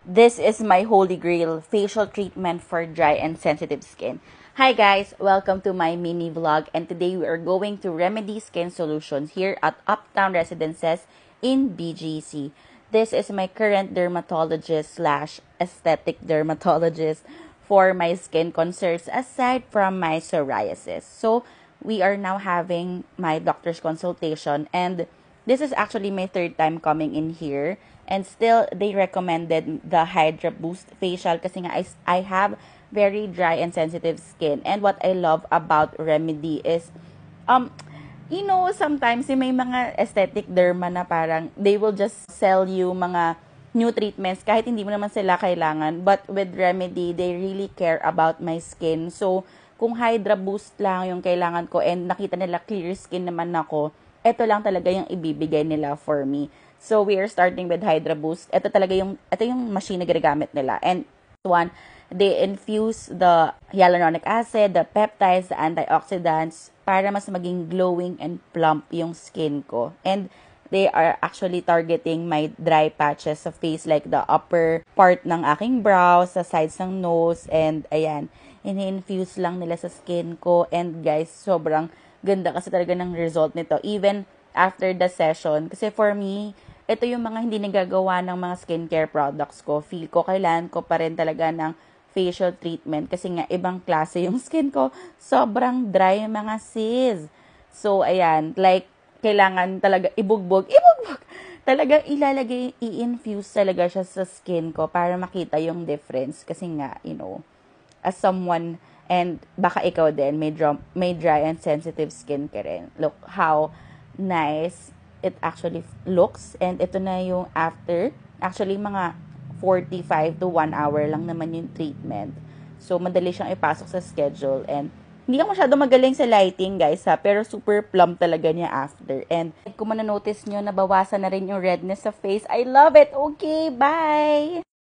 This is my holy grail facial treatment for dry and sensitive skin. Hi guys, welcome to my mini vlog, and today we are going to Remedy Skin Solutions here at Uptown Residences in BGC. This is my current dermatologist slash aesthetic dermatologist for my skin concerns aside from my psoriasis. So we are now having my doctor's consultation, and this is actually my third time coming in here. And still, they recommended the Hydra Boost Facial kasi nga I have very dry and sensitive skin. And what I love about Remedy is, sometimes may mga aesthetic derma na parang they will just sell you mga new treatments kahit hindi mo naman sila kailangan. But with Remedy, they really care about my skin. So, kung Hydra Boost lang yung kailangan ko and nakita nila clear skin naman ako, ito lang talaga yung ibibigay nila for me. So, we are starting with Hydra Boost. Ito yung machine na ginagamit nila. And one, they infuse the hyaluronic acid, the peptides, the antioxidants para mas maging glowing and plump yung skin ko. And they are actually targeting my dry patches sa face, like the upper part ng aking brows, sa sides ng nose, and ayan, ini-infuse lang nila sa skin ko. And guys, sobrang ganda kasi talaga ng result nito. Even after the session, kasi for me, ito yung mga hindi nagagawa ng mga skincare products ko. Feel ko, kailangan ko pa rin talaga ng facial treatment kasi nga ibang klase yung skin ko. Sobrang dry yung mga sis. So, ayan, like, kailangan talaga ibugbog. Talaga ilalagay, i-infuse talaga siya sa skin ko para makita yung difference. Kasi nga, as someone, and baka ikaw din, may dry and sensitive skin ka rin. Look how nice it actually looks. And ito na yung after. Actually, mga 45 to 1 hour lang naman yung treatment. So, madali siyang ipasok sa schedule. And hindi ako masyado magaling sa lighting, guys, ha. Pero super plump talaga niya after. And kung mananotice nyo, nabawasan na rin yung redness sa face. I love it. Okay, bye!